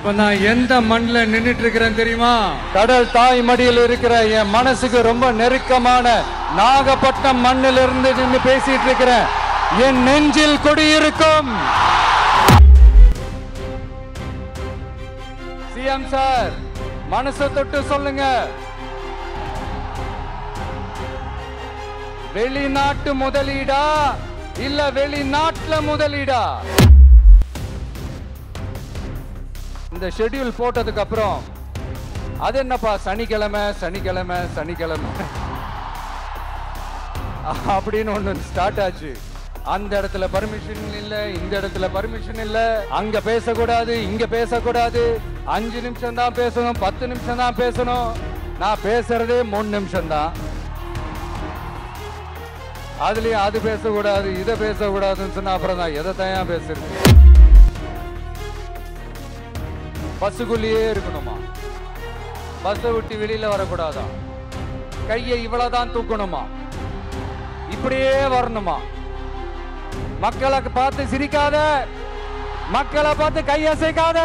இப்ப நான் எந்த மண்ணில நின்னுட்டு இருக்கிறேன் தெரியுமா? கடல் தாய் மடியில் இருக்கிற என் மனசுக்கு ரொம்ப நெருக்கமான நாகப்பட்டினம் மண்ணில் இருந்து நின்று பேசிட்டு இருக்கிறேன். என் நெஞ்சில் குடியிருக்கும் சிஎம் சார், மனசை தொட்டு சொல்லுங்க. வெளிநாட்டு முதலீடா இல்ல வெளிநாட்டுல முதலீடா? இந்த ஷெட்யூல் போட்டதுக்கு அப்புறம் அது என்னப்பா சனிக்கிழமை சனிக்கிழமை சனிக்கிழமை அப்படின்னு ஒண்ணு ஸ்டார்ட் ஆச்சு. அந்த இடத்துல பர்மிஷன் இல்ல, இந்த இடத்துல பர்மிஷன் இல்ல, அங்க பேசக்கூடாது, இங்க பேசக்கூடாது, 5 நிமிஷம் தான் பேசணும், 10 நிமிஷம் தான் பேசணும். நான் பேசுறதே 3 நிமிஷம் தான். அதுலயும் அது பேசக்கூடாது, இதை பேசக்கூடாதுன்னு சொன்னா அப்புறம் தான் எதை தான் பேசுறது? பஸ்ஸுக்குள்ளேயே இருக்கணுமா? பஸ்ஸை விட்டு வெளியில வரக்கூடாதா? கையை இவ்வளவுதான் தூக்கணுமா? இப்படியே வரணுமா? மக்களை பார்த்து சிரிக்காத, மக்களை பார்த்து கையசைக்காத.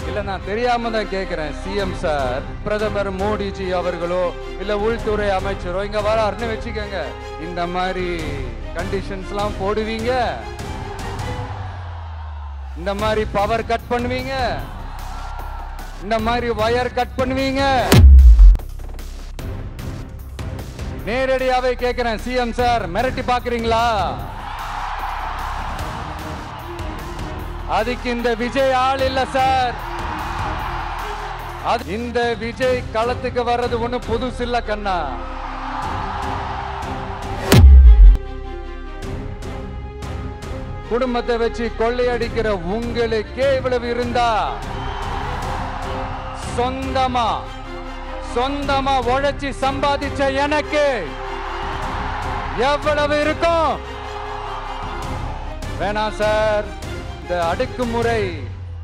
இல்ல நான் தெரியாம தான் கேட்கிறேன். சிஎம் சார், பிரதமர் மோடிஜி அவர்களோ இல்ல உள்துறை அமைச்சரோ இங்க வராருன்னு வச்சுக்கோங்க, இந்த மாதிரி கண்டிஷன்ஸ் எல்லாம் போடுவீங்க, இந்த மாதிரி பவர் கட் பண்ணுவீங்க, இந்த மாதிரி வயர் கட் பண்ணுவீங்க. நேரடியாவே கேட்கிறேன், சிஎம் சார் மிரட்டி பாக்குறீங்களா? அதுக்கு இந்த விஜய் ஆள் இல்ல சார். இந்த விஜய் களத்துக்கு வர்றது ஒண்ணு புதுசு இல்ல கண்ணா. குடும்பத்தை வச்சு கொள்ளையடிக்கிற உங்களுக்கே இவ்வளவு இருந்தா, சொந்தமா உழைச்சி சம்பாதிச்ச எனக்கு எவ்வளவு இருக்கும்? வேணாம் சார், இந்த அடுக்குமுறை,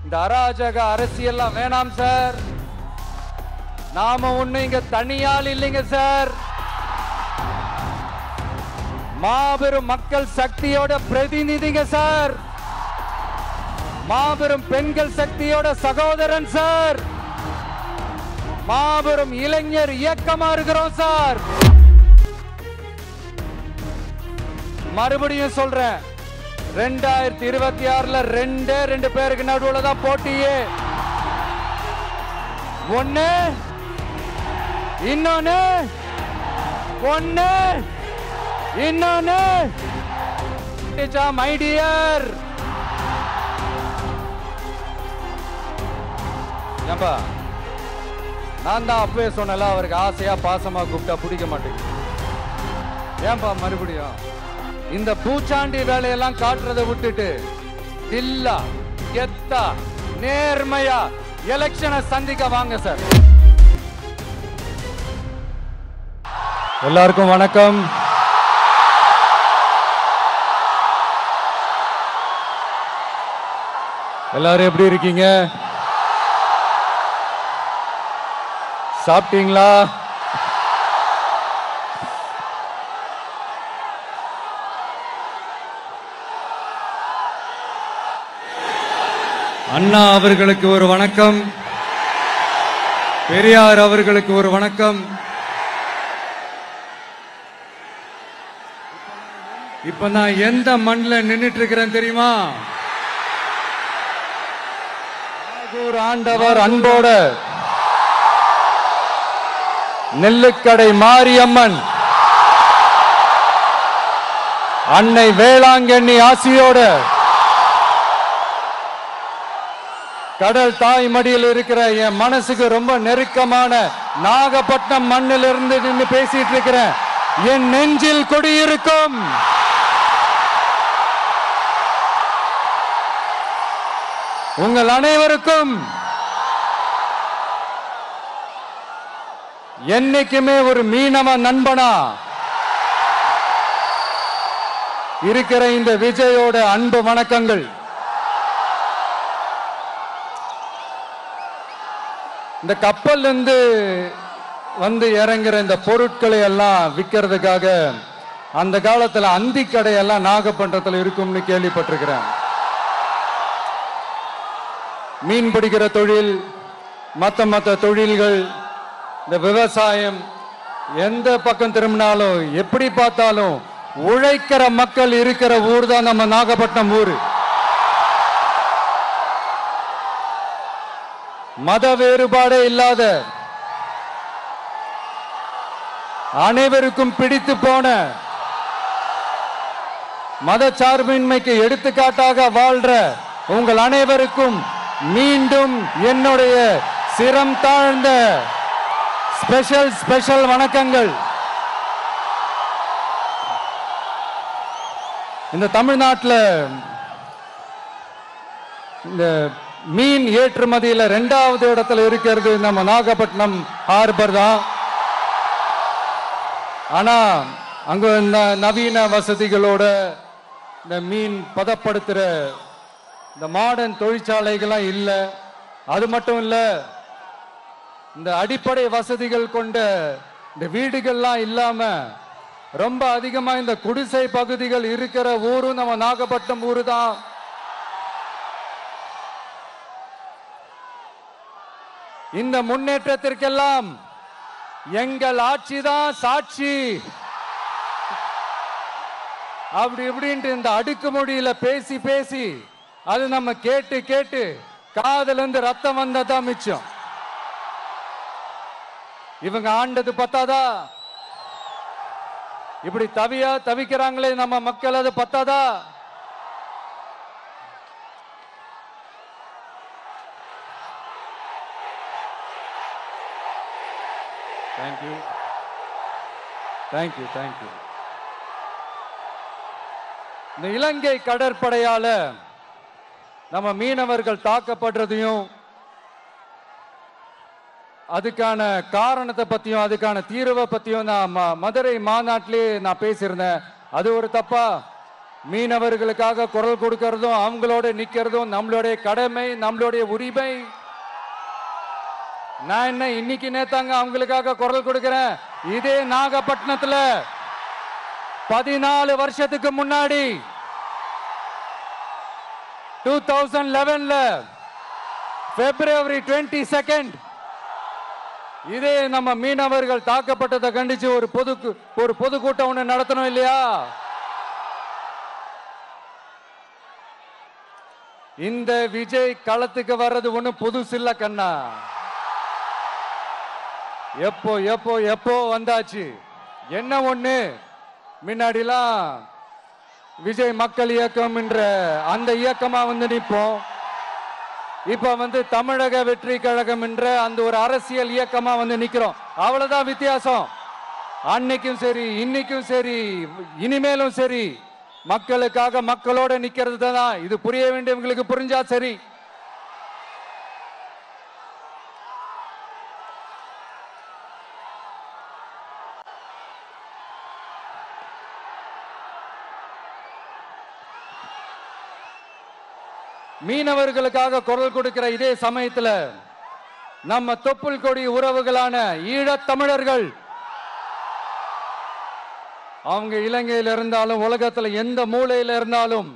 இந்த அராஜக அரசியல்லாம் வேணாம் சார். நாம ஒண்ணு இங்க தனியால் இல்லைங்க சார், மாபெரும் மக்கள் சக்தியோட பிரதிநிதிங்க சார், மாபெரும் பெண்கள் சக்தியோட சகோதரன் சார், மாபெரும் இளைஞர் இயக்கமா இருக்கிறோம் சார். மறுபடியும் சொல்றேன், 2026ல 2 பேருக்கு நடுவுல தான் போட்டியே. ஒண்ணு இன்னொன்னு, மை டியர். ஏன்பா, நான் தான் அப்பவே சொன்னல, அவருக்கு ஆசையா பாசமா கூப்பிட்டா பிடிக்க மாட்டேங்குது. ஏன்பா மறுபடியும் இந்த பூச்சாண்டி வேலையெல்லாம் காட்டுறதை விட்டுட்டு இல்லா கெத்தா நேர்மையா எலெக்ஷனை சந்திக்க வாங்க சார். எல்லாருக்கும் வணக்கம். எல்லாரும் எப்படி இருக்கீங்க? சாப்பிட்டீங்களா? அண்ணா அவர்களுக்கு ஒரு வணக்கம், பெரியார் அவர்களுக்கு ஒரு வணக்கம். இப்ப நான் எந்த மண்ணில நின்னுட்டு இருக்கிறேன் தெரியுமா? ஆண்டவர் அன்போட நெல்லுக்கடை மாரியம்மன் அன்னை வேளாங்கண்ணி ஆசியோட கடல் தாய் மடியில் இருக்கிற என் மனசுக்கு ரொம்ப நெருக்கமான நாகப்பட்டினம் மண்ணில் இருந்து நின்று பேசிட்டு இருக்கிறேன். என் நெஞ்சில் குடியிருக்கும் உங்கள் அனைவருக்கும் என்னைக்குமே ஒரு மீனவ நண்பனா இருக்கிற இந்த விஜயோட அன்பு வணக்கங்கள். இந்த கப்பல் இருந்து வந்து இறங்குற இந்த பொருட்களை எல்லாம் விற்கிறதுக்காக அந்த காலத்துல அந்தி கடையெல்லாம் நாகப்பட்டினத்துல இருக்கும்னு கேள்விப்பட்டிருக்கிறேன். மீன் பிடிக்கிற தொழில், மற்ற தொழில்கள், இந்த விவசாயம், எந்த பக்கம் திரும்பினாலும் எப்படி பார்த்தாலும் உழைக்கிற மக்கள் இருக்கிற ஊர் தான் நம்ம நாகப்பட்டினம் ஊர். மத வேறுபாடே இல்லாத, அனைவருக்கும் பிடித்து போன, மத சார்பின்மைக்கு எடுத்துக்காட்டாக வாழ்ற உங்கள் அனைவருக்கும் மீண்டும் என்னுடைய சிரம் தாழ்ந்த ஸ்பெஷல் வணக்கங்கள். இந்த தமிழ்நாட்டில் இந்த மீன் ஏற்றுமதியில் 2வது இடத்துல இருக்கிறது நம்ம நாகப்பட்டினம் ஹார்பர் தான். ஆனா அங்க நவீன வசதிகளோட இந்த மீன் பதப்படுத்துற இந்த மாடர்ன் தொழிற்சாலைகள்லாம் இல்லை. அது மட்டும் இல்ல, இந்த அடிப்படை வசதிகள் கொண்ட இந்த வீடுகள்லாம் இல்லாம ரொம்ப அதிகமா இந்த குடிசை பகுதிகள் இருக்கிற ஊரும் நம்ம நாகப்பட்டினம் ஊரு தான். இந்த முன்னேற்றத்திற்கெல்லாம் எங்கள் ஆட்சி தான் சாட்சி. அப்படி இப்படின்ட்டு இந்த அடுக்குமொழியில பேசி பேசி அது நம்ம கேட்டு கேட்டு காதுல இருந்து ரத்தம் வந்ததான் மிச்சம். இவங்க ஆண்டது பத்தாதா? இப்படி தவிக்கிறாங்களே நம்ம மக்கள், அது பத்தாதா? தேங்க்யூ. இந்த இலங்கை கடற்படையால நம்ம மீனவர்கள் தாக்கப்படுறதையும் அதுக்கான காரணத்தை பத்தியும் அதுக்கான தீர்வை பத்தியும் நான் மதுரை மாநாட்டிலே நான் பேசியிருந்தேன். அது ஒரு தப்பா? மீனவர்களுக்காக குரல் கொடுக்கறதும் அவங்களோட நிக்கிறதும் நம்மளுடைய கடமை, நம்மளுடைய உரிமை. நான் என்ன இன்னைக்கு நேத்தாங்க அவங்களுக்காக குரல் கொடுக்கிறேன். இதே நாகப்பட்டினத்துல 14 வருஷத்துக்கு முன்னாடி 2011ல February 22 இதே நம்ம மீனவர்கள் தாக்கப்பட்டதை கண்டிச்சு ஒரு பொதுக்கூட்டம் ஒண்ணு நடத்தணும் இல்லையா? இந்த விஜய் களத்துக்கு வர்றது ஒண்ணு புதுசு இல்ல கண்ணா. எப்போ வந்தாச்சு. என்ன ஒண்ணு, முன்னாடிலாம் விஜய் மக்கள் இயக்கம் என்ற அந்த இயக்கமா நிற்போம். இப்ப தமிழக வெற்றி கழகம் என்ற அந்த ஒரு அரசியல் இயக்கமா நிக்கிறோம். அவ்வளவுதான் வித்தியாசம். அன்னைக்கும் சரி, இன்னைக்கும் சரி, இனிமேலும் சரி, மக்களுக்காக மக்களோட நிக்கிறது தான். இது புரிய வேண்டியவங்களுக்கு புரிஞ்சா சரி. மீனவர்களுக்காக குரல் கொடுக்கிற இதே சமயத்துல நம்ம தொப்புள் கொடி உறவுகளான ஈழத் தமிழர்கள், அவங்க இலங்கையில் இருந்தாலும் உலகத்துல எந்த மூலையில இருந்தாலும்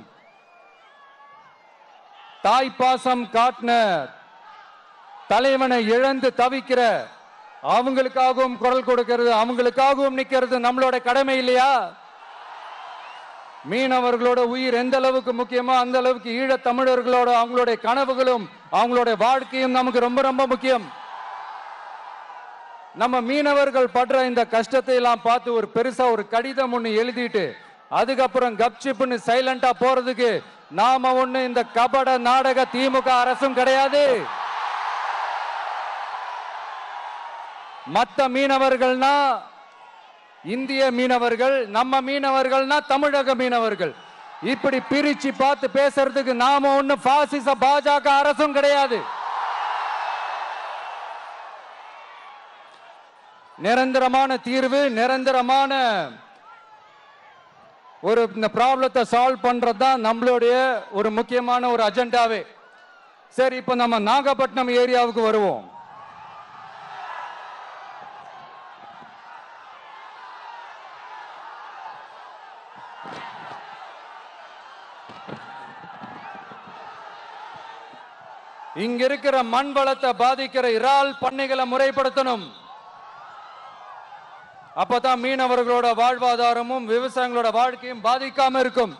தாய்ப்பாசம் காட்டின தலைவனை இழந்து தவிக்கிற அவங்களுக்காகவும் குரல் கொடுக்கிறது, அவங்களுக்காகவும் நிக்கிறது நம்மளோட கடமை இல்லையா? மீனவர்களோட உயிர் எந்த அளவுக்கு முக்கியமோ அந்த அளவுக்கு ஈழத் தமிழர்களோட அவங்களுடைய கனவுகளும் அவங்களுடைய வாழ்க்கையும் நமக்கு ரொம்ப ரொம்ப முக்கியம். நம்ம மீனவர்கள் படுற இந்த கஷ்டத்தை எல்லாம் பார்த்து ஒரு பெருசா ஒரு கடிதம் ஒண்ணு எழுதிட்டு அதுக்கப்புறம் கப்சிப்னு சைலண்டா போறதுக்கு நாம ஒண்ணு இந்த கபட நாடக திமுக அரசும் கிடையாது. மத்த மீனவர்கள்னா இந்திய மீனவர்கள், நம்ம மீனவர்கள்னா தமிழக மீனவர்கள். இப்படி பிரிச்சு பார்த்து பேசுறதுக்கு நாம ஒண்ணு பாசிச பாஜக அரசும் கிடையாது. நிரந்தரமான தீர்வு, நிரந்தரமான ஒரு இந்த ப்ராப்ளத்தை சால்வ் பண்றதுதான் நம்மளுடைய ஒரு முக்கியமான ஒரு அஜெண்டாவே. சரி, இப்ப நம்ம நாகப்பட்டினம் ஏரியாவுக்கு வருவோம். இங்க இருக்கிற மண் வளத்தை பாதிக்கிற இறால் பண்ணைகளை முறைப்படுத்தணும். அப்பதான் மீனவர்களோட வாழ்வாதாரமும் விவசாயிகளோட வாழ்க்கையும் பாதிக்காம இருக்கும்.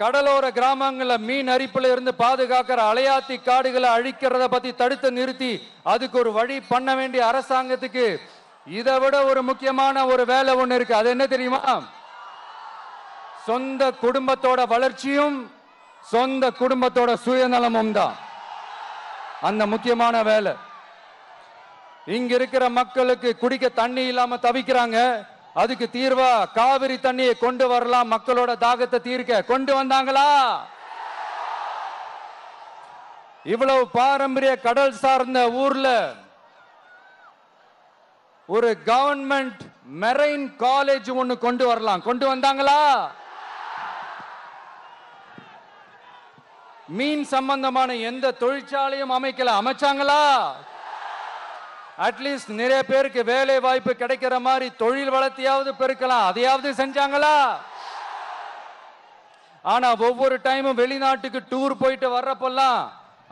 கடலோர கிராமங்கள்ல மீன் அரிப்புல இருந்து பாதுகாக்கிற அலையாத்தி காடுகளை அழிக்கிறத பத்தி தடுத்து நிறுத்தி அதுக்கு ஒரு வழி பண்ண வேண்டிய அரசாங்கத்துக்கு இதை விட ஒரு முக்கியமான ஒரு வேலை ஒண்ணு இருக்கு. அது என்ன தெரியுமா? சொந்த குடும்பத்தோட வளர்ச்சியும் சொந்த குடும்பத்தோட சுயநலமும் தான் அந்த முக்கியமான வேலை. இங்க இருக்கிற மக்களுக்கு குடிக்க தண்ணி இல்லாம தவிக்கிறாங்க. அதுக்கு தீர்வா காவிரி தண்ணியை கொண்டு வரலாம், மக்களோட தாகத்தை தீர்க்க. கொண்டு வந்தாங்களா? இவ்வளவு பாரம்பரிய கடல் சார்ந்த ஊர்ல ஒரு கவர்மெண்ட் மெரைன் காலேஜ் ஒன்னு கொண்டு வரலாம். கொண்டு வந்தாங்களா? மீன் சம்பந்தமான எந்த தொழிற்சாலையும் அமைக்கல. அமைச்சாங்களா? அட்லீஸ்ட் நிறைய பேருக்கு வேலை வாய்ப்பு கிடைக்கிற மாதிரி தொழில் வளர்த்தியாவது பெருக்கலாம். அதையாவது செஞ்சாங்களா? ஆனா ஒவ்வொரு டைமும் வெளிநாட்டுக்கு டூர் போயிட்டு வர்றப்பெல்லாம்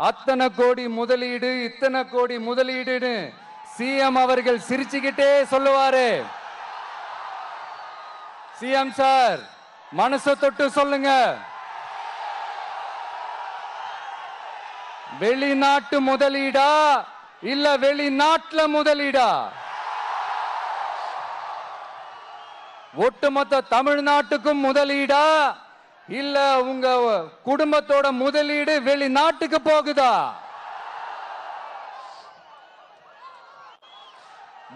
அத்தனை கோடி முதலீடு, இத்தனை கோடி முதலீடுன்னு சிஎம் அவர்கள் சிரிச்சுக்கிட்டே சொல்லுவாரு. சிஎம் சார், மனசை தொட்டு சொல்லுங்க, வெளிநாட்டு முதலீடா இல்ல வெளிநாட்டுல முதலீடா? ஒட்டுமொத்த தமிழ்நாட்டுக்கும் முதலீடா இல்ல உங்க குடும்பத்தோட முதலீடு வெளிநாட்டுக்கு போகுதா?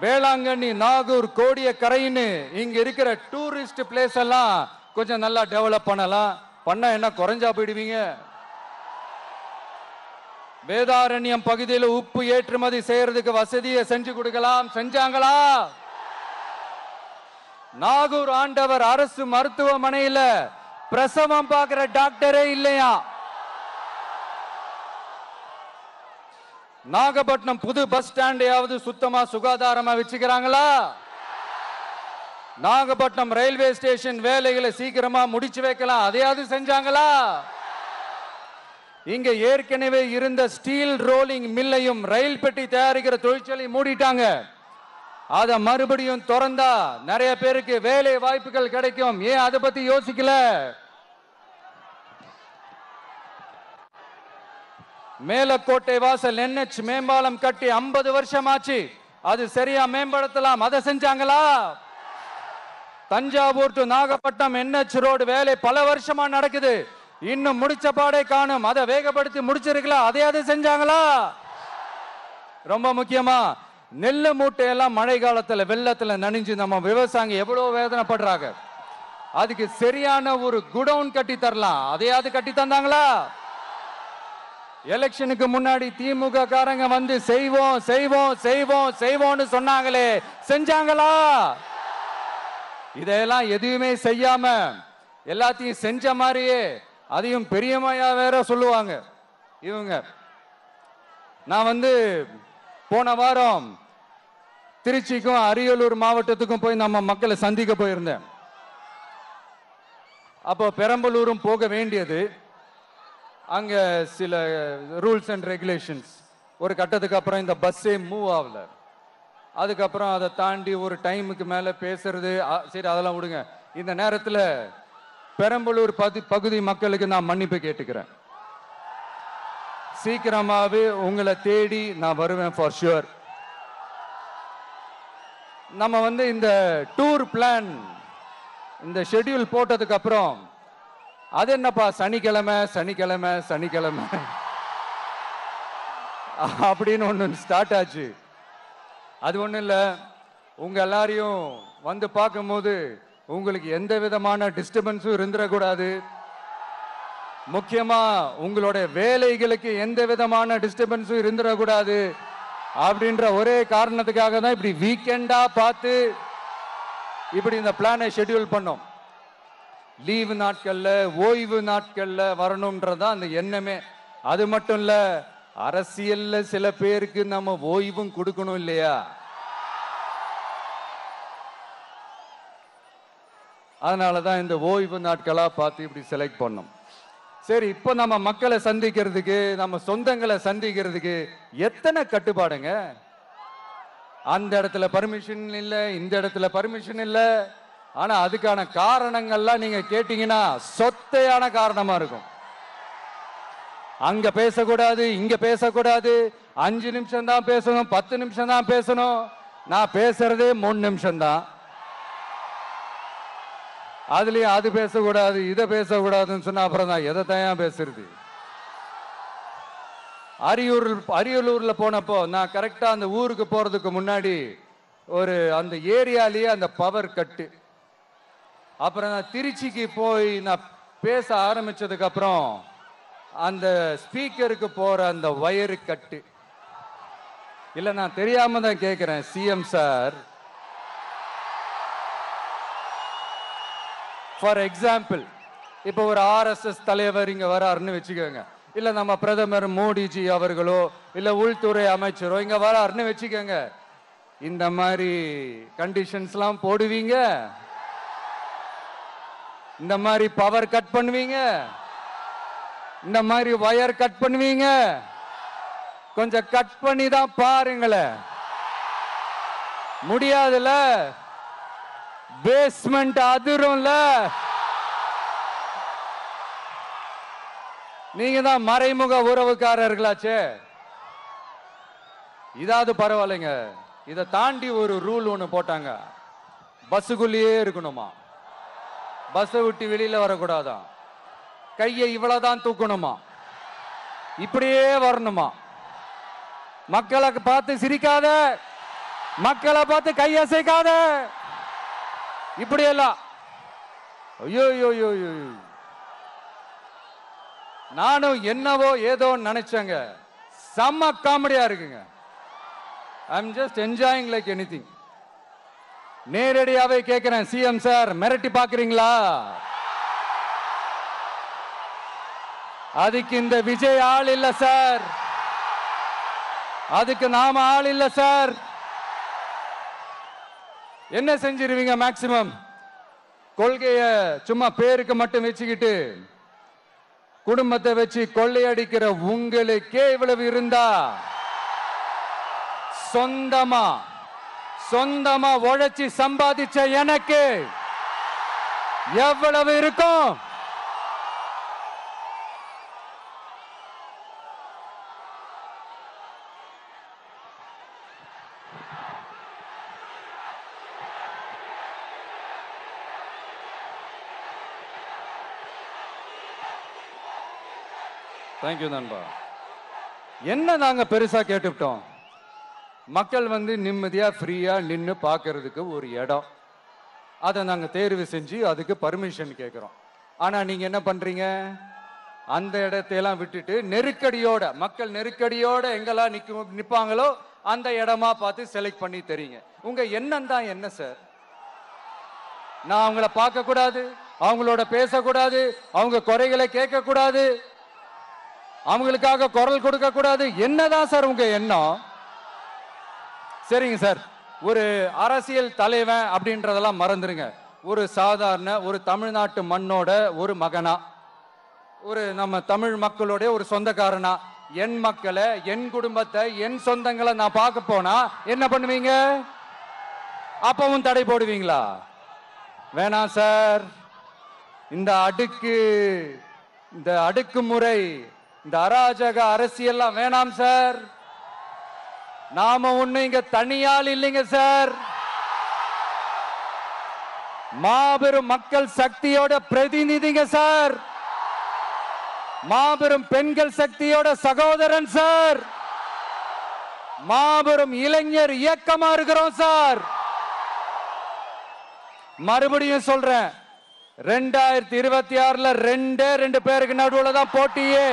வேளாங்கண்ணி, நாகூர், கோடியக்கரைன்னு இங்க இருக்கிற டூரிஸ்ட் பிளேஸ் எல்லாம் கொஞ்சம் நல்லா டெவலப் பண்ணலாம். பண்ண என்ன குறைஞ்சா போயிடுவீங்க? வேதாரண்யம் பகுதியில் உப்பு ஏற்றுமதி செய்யறதுக்கு வசதியை செஞ்சு கொடுக்கலாம். செஞ்சாங்களா? நாகூர் ஆண்டவர் அரசு மருத்துவமனையில பிரசவம் பார்க்கிற டாக்டரே இல்லையா? நாகப்பட்டினம் புது பஸ் ஸ்டாண்டையாவது சுத்தமா சுகாதாரமா வச்சுக்கிறாங்களா? நாகப்பட்டினம் ரயில்வே ஸ்டேஷன் வேலைகளை சீக்கிரமா முடிச்சு வைக்கலாம். அதையாவது செஞ்சாங்களா? இங்க ஏற்கனவே இருந்த ஸ்டீல் ரோலிங் மில்லையும் ரயில் பெட்டி தயாரிக்கிற தொழிற்சாலை மூடிட்டாங்க. அத மறுபடியும் திறந்தா நிறைய பேருக்கு வேலை வாய்ப்புகள் கிடைக்கும். ஏன் அதை பத்தி யோசிக்கல? மேலக்கோட்டை வாசல் NH மேம்பாலம் கட்டி 50 வருஷம் ஆச்சு. அது சரியா மேம்படுத்தலாம். அதை செஞ்சாங்களா? Thanjavur to Nagapattinam NH road வேலை பல வருஷமா நடக்குது. இன்னும் முடிச்ச பாடே காணும். அதை வேகப்படுத்தி முடிச்சிருக்கலாம். அதையாவது செஞ்சாங்களா? ரொம்ப முக்கியமா நெல்லு மூட்டையெல்லாம் மழை காலத்துல வெள்ளத்துல நனைஞ்சு நம்ம விவசாயிங்க எவ்வளவு வேதனைப்படுறாங்க. அதுக்கு சரியான ஒரு குடவுன் கட்டி தரலாம். அதையாவது கட்டி தந்தாங்களா? எலெக்ஷனுக்கு முன்னாடி திமுக காரங்க வந்து செய்வோம் செய்வோம் செய்வோம் செய்வோம்னு சொன்னாங்களே, செஞ்சாங்களா? இதெல்லாம் எதுவுமே செய்யாம எல்லாத்தையும் செஞ்ச மாதிரியே அதையும் பெரியமையா வேற சொல்லுவாங்க இவங்க. நான் வந்து போன வாரம் திருச்சிக்கும் அரியலூர் மாவட்டத்துக்கும் போய் நம்ம மக்களை சந்திக்க போயிருந்தேன். அப்போ பெரம்பலூரும் போக வேண்டியது. அங்க சில ரூல்ஸ் அண்ட் ரெகுலேஷன்ஸ் ஒரு கட்டத்துக்கு அப்புறம் இந்த பஸ்ஸே மூவ் ஆகல. அதுக்கப்புறம் அதை தாண்டி ஒரு டைமுக்கு மேல பேசுறது, சரி அதெல்லாம் விடுங்க. இந்த நேரத்தில் பெரம்பலூர் பகுதி மக்களுக்கு நான் மன்னிப்பு கேட்டுக்கிறேன். சீக்கிரமாவே உங்களை தேடி நான் வருவேன் ஃபார் ஷுவர். நம்ம வந்து இந்த டூர் பிளான் இந்த ஷெட்யூல் போட்டதுக்கு அப்புறம் அது என்னப்பா சனிக்கிழமை சனிக்கிழமை சனிக்கிழமை அப்படின்னு ஒன்று ஸ்டார்ட் ஆச்சு. அது ஒன்றும் இல்லை, உங்க எல்லாரையும் வந்து பார்க்கும்போது உங்களுக்கு எந்த விதமான டிஸ்டர்பன்ஸும் இருந்துடக்கூடாது. முக்கியமா உங்களுடைய வேலைகளுக்கு எந்த விதமான டிஸ்டர்பன்ஸும் இருந்துடக்கூடாது அப்படின்ற ஒரே காரணத்துக்காக தான் இப்படி வீக்கெண்டா பார்த்து இப்படி இந்த பிளானை ஷெட்யூல் பண்ணோம். லீவு நாட்கள்ல ஓய்வு நாட்கள்ல வரணும்ன்றதான் அந்த எண்ணமே. அது மட்டும் இல்ல, அரசியல்ல சில பேருக்கு நம்ம ஓய்வும் கொடுக்கணும் இல்லையா? அதனாலதான் இந்த ஓய்வு நாட்களா பார்த்து இப்படி செலக்ட் பண்ணோம். சரி, இப்போ நம்ம மக்களை சந்திக்கிறதுக்கு, நம்ம சொந்தங்களை சந்திக்கிறதுக்கு எத்தனை கட்டுப்பாடுங்க? அந்த இடத்துல பர்மிஷன் இல்ல, இந்த இடத்துல பர்மிஷன் இல்ல. ஆனா அதுக்கான காரணங்கள்லாம் நீங்க கேட்டீங்கன்னா சொத்தையான காரணமா இருக்கும். அங்க பேசக்கூடாது, இங்க பேசக்கூடாது, 5 நிமிஷம் தான் பேசணும், 10 நிமிஷம் தான் பேசணும். நான் பேசுறதே 3 நிமிஷம் தான். அதுலயும் அது பேசக்கூடாது, இதை பேசக்கூடாதுன்னு சொன்னா அப்புறம் தான் எதை தான் பேசுறது? அரியலூர்ல போனப்போ நான் கரெக்டா அந்த ஊருக்கு போறதுக்கு முன்னாடி ஒரு அந்த ஏரியாலேயே அந்த பவர் கட்டு. அப்புறம் நான் திருச்சிக்கு போய் நான் பேச ஆரம்பிச்சதுக்கு அப்புறம் அந்த ஸ்பீக்கருக்கு போற அந்த வயரு கட்டு. இல்ல, நான் தெரியாம தான் கேட்கிறேன் சிஎம் சார். ஃபார் எக்ஸாம்பிள், இப்போ ஒரு ஆர்எஸ்எஸ் தலைவர் இங்க வராருன்னு வச்சுக்கோங்க, இல்ல நம்ம பிரதமர் மோடிஜி அவர்களோ இல்ல உள்துறை அமைச்சரோ இங்க வராருன்னு வச்சுக்கோங்க, இந்த மாதிரி கண்டிஷன்ஸ்லாம் போடுவீங்க? இந்த மாதிரி பவர் கட் பண்ணுவீங்க? இந்த மாதிரி வயர் கட் பண்ணுவீங்க? கொஞ்சம் கட் பண்ணி தான் பாருங்களேன். முடியாதுல? பேஸ்மெண்ட் அதிரும்ல? நீங்க தான் மறைமுக உறவுக்காரர்களாச்சே. இதாவது பரவாயில்லைங்க. இதை தாண்டி ஒரு ரூல் ஒண்ணு போட்டாங்க. பஸ்ஸுக்குள்ளேயே இருக்கணுமா, பஸ்ஸை விட்டு வெளியில வரக்கூடாதான், கையை இவ்வளவுதான் தூக்கணுமா, இப்படியே வரணுமா, மக்களை பார்த்து சிரிக்காத, மக்களை பார்த்து கையசைக்காத, இப்படியெல்லாம். ஐயோ ஐயோ ஐயோ, நானும் என்னவோ ஏதோ நினைச்சேங்க. செம்ம காமெடியா இருக்குங்க. I am just enjoying like anything. நேரடியாவே கேட்கிறேன், சிஎம் சார் மிரட்டி பாக்குறீங்களா? அதுக்கு இந்த விஜய் ஆள் இல்ல சார், அதுக்கு நாம ஆள் இல்ல சார். என்ன செஞ்சிருவீங்க? மேக்சிமம் கொள்கைய சும்மா பேருக்கு மட்டும் வச்சுக்கிட்டு குடும்பத்தை வச்சு கொள்ளையடிக்கிற உங்களுக்கே இவ்வளவு இருந்தா, சொந்தமா உழைச்சி சம்பாதிச்ச எனக்கு எவ்வளவு இருக்கும்? தேங்க்யூ நண்பா. என்ன நாங்க பெருசா கேட்டுவிட்டோம்? மக்கள் நிம்மதியா ஃப்ரீயா நின்று பார்க்கறதுக்கு ஒரு இடம், அதை நாங்க தேர்வு செஞ்சு அதுக்கு பர்மிஷன் கேட்கிறோம். ஆனா நீங்க என்ன பண்றீங்க? அந்த இடத்தையெல்லாம் விட்டுட்டு நெருக்கடியோட, மக்கள் நெருக்கடியோட எங்கெல்லாம் நிப்பாங்களோ அந்த இடமா பார்த்து செலக்ட் பண்ணி தெரியுங்க. உங்க எண்ணம் தான் என்ன சார்? நான் அவங்கள பார்க்க கூடாது, அவங்களோட பேசக்கூடாது, அவங்க குறைகளை கேட்க கூடாது, அவங்களுக்காக குரல் கொடுக்க கூடாது, என்னதான் சார் உங்க எண்ணம்? சரிங்க சார், ஒரு அரசியல் தலைவன் அப்படின்றதெல்லாம் மறந்துருங்க. ஒரு சாதாரண ஒரு தமிழ்நாட்டு மண்ணோட ஒரு மகனா, ஒரு நம்ம தமிழ் மக்களுடைய ஒரு சொந்தக்காரனா, என் மக்களை, என் குடும்பத்தை, என் சொந்தங்களை நான் பார்க்க போனா என்ன பண்ணுவீங்க? அப்பவும் தடை போடுவீங்களா? வேணாம் சார். இந்த அடுக்குமுறை, இந்த அராஜக அரசியல்லாம் வேணாம் சார். நாம ஒண்ணு இங்க தனியால் இல்லைங்க சார், மாபெரும் மக்கள் சக்தியோட பிரதிநிதிங்க சார், மாபெரும் பெண்கள் சக்தியோட சகோதரன் சார், மாபெரும் இளைஞர் இயக்கமா இருக்கிறோம் சார். மறுபடியும் சொல்றேன், 2026ல ரெண்டு பேருக்கு நடுவுல தான் போட்டியே.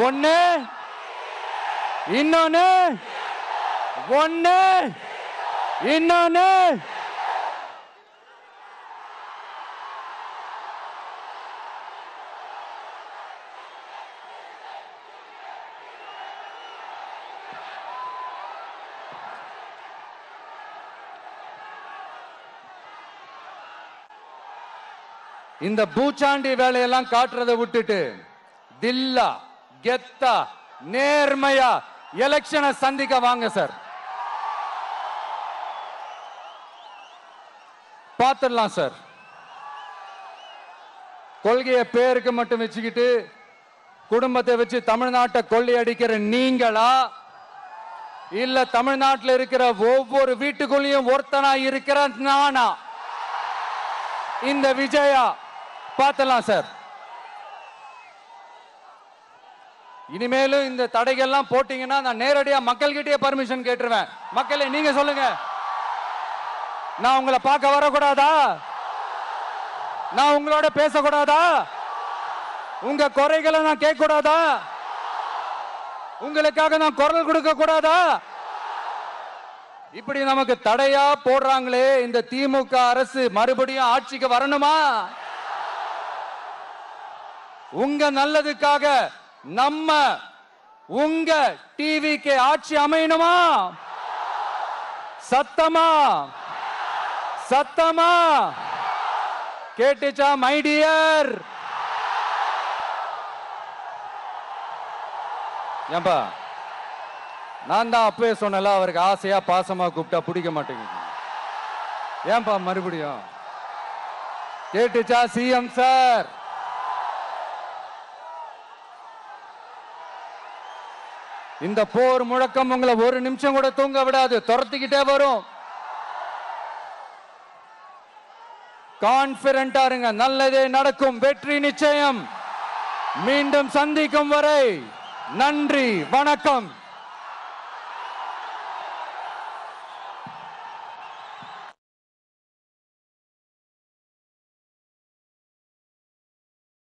ஒண்ணு இன்னொன்னு, ஒண்ணு இன்னொன்னு. இந்த பூச்சாண்டி வேலையெல்லாம் காட்டுறதை விட்டுட்டு தில்லா கெத்தா நேர்மையா எலெக்ஷனை சந்திக்க வாங்க சார். பார்த்துடலாம் சார். கொள்கையை பேருக்கு மட்டும் வச்சுக்கிட்டு குடும்பத்தை வச்சு தமிழ்நாட்டை கொள்ளையடிக்கிற நீங்களா, இல்ல தமிழ்நாட்டில் இருக்கிற ஒவ்வொரு வீட்டுக்குள்ளேயும் ஒருத்தனா இருக்கிற நானா, இந்த விஜயா? பார்த்துடலாம் சார். இனிமேலும் இந்த தடைகள்லாம் போட்டீங்கன்னா நான் நேரடியா மக்கள்கிட்டயே பர்மிஷன் கேட்டுருவேன். மக்களே நீங்க சொல்லுங்க, நான் உங்களை பார்க்க வரக்கூடாதா? நான் உங்களோட பேசக்கூடாதா? உங்க குறைகளை நான் கேட்க கூடாதா? உங்களுக்காக நான் குரல் கொடுக்க கூடாதா? இப்படி நமக்கு தடையா போடுறாங்களே, இந்த திமுக அரசு மறுபடியும் ஆட்சிக்கு வரணுமா? உங்க நல்லதுக்காக நம்ம உங்க டிவிக்கு ஆட்சி அமையணுமா? சத்தமா சத்தமா கேட்டுச்சா மை டியர்? ஏன்பா, நான் தான் அப்பவே சொன்னல, அவருக்கு ஆசையா பாசமா கூப்பிட்டா பிடிக்க மாட்டேங்குது. ஏன்பா மறுபடியும்? கேட்டுச்சா சிஎம் சார்? இந்த போர் முழக்கம் உங்களை ஒரு நிமிஷம் கூட தூங்க விடாது, துரத்திக்கிட்டே வரும். கான்பிடண்டா இருங்க, நல்லதே நடக்கும், வெற்றி நிச்சயம். மீண்டும் சந்திக்கும் வரை நன்றி, வணக்கம்.